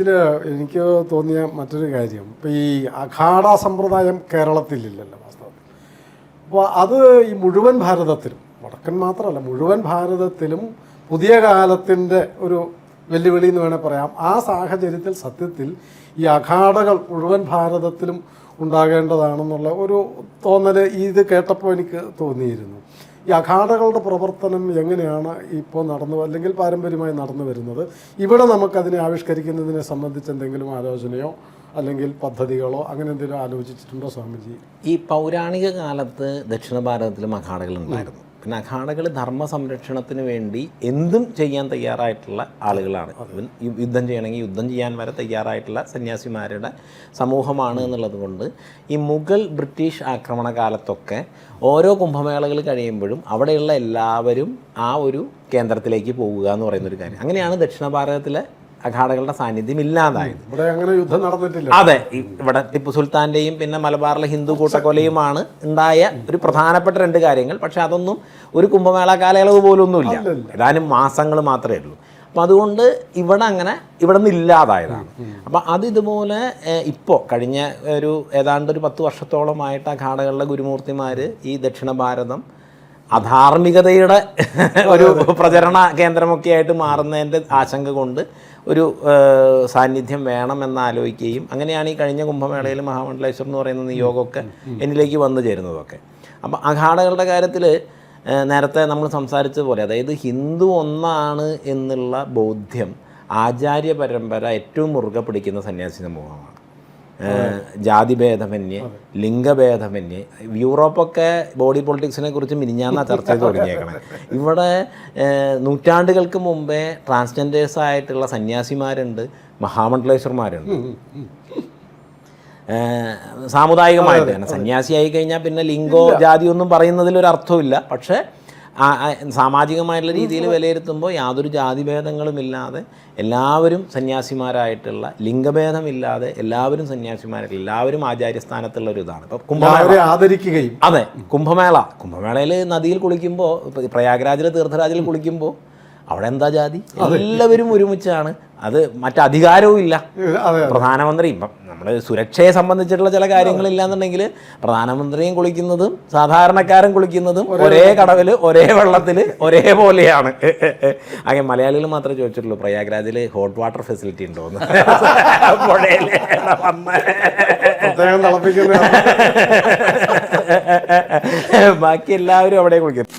ഇതിൽ എനിക്ക് തോന്നിയ മറ്റൊരു കാര്യം, ഇപ്പോൾ ഈ അഖാഡ സമ്പ്രദായം കേരളത്തിലില്ലല്ലോ വാസ്തവത്തിൽ. അപ്പോൾ അത് ഈ മുഴുവൻ ഭാരതത്തിലും, വടക്കൻ മാത്രമല്ല മുഴുവൻ ഭാരതത്തിലും പുതിയ കാലത്തിൻ്റെ ഒരു വെല്ലുവിളി എന്ന് വേണേൽ പറയാം. ആ സാഹചര്യത്തിൽ സത്യത്തിൽ ഈ അഖാഡകൾ മുഴുവൻ ഭാരതത്തിലും ഉണ്ടാകേണ്ടതാണെന്നുള്ള ഒരു തോന്നൽ ഇത് കേട്ടപ്പോൾ എനിക്ക് തോന്നിയിരുന്നു. ഈ അഖാഡകളുടെ പ്രവർത്തനം എങ്ങനെയാണ് ഇപ്പോൾ നടന്നു, അല്ലെങ്കിൽ പാരമ്പര്യമായി നടന്നു വരുന്നത്, ഇവിടെ നമുക്കതിനെ ആവിഷ്കരിക്കുന്നതിനെ സംബന്ധിച്ച് എന്തെങ്കിലും ആലോചനയോ അല്ലെങ്കിൽ പദ്ധതികളോ അങ്ങനെ എന്തെങ്കിലും ആലോചിച്ചിട്ടുണ്ടോ സ്വാമിജി? ഈ പൗരാണിക കാലത്ത് ദക്ഷിണ ഭാരതത്തിലും അഖാഡകൾ ഉണ്ടായിരുന്നു. പിന്നെ അഖാഡകൾ ധർമ്മ സംരക്ഷണത്തിന് വേണ്ടി എന്തും ചെയ്യാൻ തയ്യാറായിട്ടുള്ള ആളുകളാണ്. യുദ്ധം ചെയ്യണമെങ്കിൽ യുദ്ധം ചെയ്യാൻ വരെ തയ്യാറായിട്ടുള്ള സന്യാസിമാരുടെ സമൂഹമാണ് എന്നുള്ളത് കൊണ്ട് ഈ മുഗൾ ബ്രിട്ടീഷ് ആക്രമണ കാലത്തൊക്കെ ഓരോ കുംഭമേളകൾ കഴിയുമ്പോഴും അവിടെയുള്ള എല്ലാവരും ആ ഒരു കേന്ദ്രത്തിലേക്ക് പോകുക എന്ന് പറയുന്നൊരു കാര്യം. അങ്ങനെയാണ് ദക്ഷിണ ഭാരതത്തിലെ അഖാഡകളുടെ സാന്നിധ്യം ഇല്ലാതായത്. ഇവിടെ അങ്ങനെ യുദ്ധം നടന്നിട്ടില്ല. അതെ, ഇവിടെ ടിപ്പു സുൽത്താൻ്റെയും പിന്നെ മലബാറിലെ ഹിന്ദു കൂട്ടക്കൊലയുമാണ് ഉണ്ടായ ഒരു പ്രധാനപ്പെട്ട രണ്ട് കാര്യങ്ങൾ. പക്ഷെ അതൊന്നും ഒരു കുംഭമേള കാലയളവ് പോലൊന്നുമില്ല, ഏതാനും മാസങ്ങൾ മാത്രമേ ഉള്ളൂ. അപ്പം അതുകൊണ്ട് ഇവിടെ നിന്ന് ഇല്ലാതായതാണ്. അപ്പം ഇതുപോലെ ഇപ്പോൾ കഴിഞ്ഞ ഏതാണ്ട് ഒരു 10 വർഷത്തോളമായിട്ട് അഖാഡകളുടെ ഗുരുമൂർത്തിമാർ ഈ ദക്ഷിണ ഭാരതം അധാർമികതയുടെ ഒരു പ്രചരണ കേന്ദ്രമൊക്കെ ആയിട്ട് മാറുന്നതിൻ്റെ ആശങ്ക കൊണ്ട് ഒരു സാന്നിധ്യം വേണമെന്ന് ആലോചിക്കുകയും അങ്ങനെയാണ് ഈ കഴിഞ്ഞ കുംഭമേളയിൽ മഹാമണ്ഡലേശ്വർ എന്ന് പറയുന്ന നിയോഗമൊക്കെ എന്നിലേക്ക് വന്നു ചേരുന്നതൊക്കെ. അപ്പം അഖാഡകളുടെ കാര്യത്തിൽ നേരത്തെ നമ്മൾ സംസാരിച്ചതുപോലെ, അതായത് ഹിന്ദു ഒന്നാണ് എന്നുള്ള ബോധ്യം ആചാര്യ പരമ്പര ഏറ്റവും മുറുകെ പിടിക്കുന്ന സന്യാസി സമൂഹമാണ്. ജാതിഭേദമന്യേ, ലിംഗഭേദമന്യേ. യൂറോപ്പൊക്കെ ബോഡി പൊളിറ്റിക്സിനെ കുറിച്ച് മിനിഞ്ഞാന്നാ ചർച്ച ചെയ്ത് തുടങ്ങിയേക്കണേ. ഇവിടെ നൂറ്റാണ്ടുകൾക്ക് മുമ്പേ ട്രാൻസ്ജെൻഡേഴ്സായിട്ടുള്ള സന്യാസിമാരുണ്ട്, മഹാമണ്ഡലേശ്വർമാരുണ്ട്. സാമുദായികമായിട്ട് തന്നെ സന്യാസിയായി കഴിഞ്ഞാൽ പിന്നെ ലിംഗോ ജാതിയൊന്നും പറയുന്നതിലൊരർത്ഥമില്ല. പക്ഷേ സാമാജികമായിട്ടുള്ള രീതിയിൽ വിലയിരുത്തുമ്പോൾ യാതൊരു ജാതിഭേദങ്ങളുമില്ലാതെ എല്ലാവരും സന്യാസിമാരായിട്ടുള്ള, ലിംഗഭേദമില്ലാതെ എല്ലാവരും സന്യാസിമാരായിട്ടുള്ള, എല്ലാവരും ആചാര്യസ്ഥാനത്തുള്ള ഒരു ഇതാണ്. ഇപ്പോൾ കുംഭമേള ആദരിക്കുകയും, അതെ, കുംഭമേളയിൽ നദിയിൽ കുളിക്കുമ്പോൾ, പ്രയാഗ്രാജിലെ തീർത്ഥരാജിൽ കുളിക്കുമ്പോൾ അവിടെ എന്താ ജാതി? എല്ലാവരും ഒരുമിച്ചാണ്. അത് മറ്റധികാരവും ഇല്ല. പ്രധാനമന്ത്രി ഇപ്പം നമ്മൾ സുരക്ഷയെ സംബന്ധിച്ചിട്ടുള്ള ചില കാര്യങ്ങളില്ല എന്നുണ്ടെങ്കിൽ പ്രധാനമന്ത്രിയും കുളിക്കുന്നതും സാധാരണക്കാരൻ കുളിക്കുന്നതും ഒരേ കടവിൽ ഒരേ വെള്ളത്തിൽ ഒരേപോലെയാണ്. അങ്ങനെ മലയാളികൾ മാത്രമേ ചോദിച്ചിട്ടുള്ളൂ പ്രയാഗ്രാജിൽ ഹോട്ട് വാട്ടർ ഫെസിലിറ്റി ഉണ്ടോയെന്ന്. ബാക്കി എല്ലാവരും അവിടെ കുളിക്കുന്നു.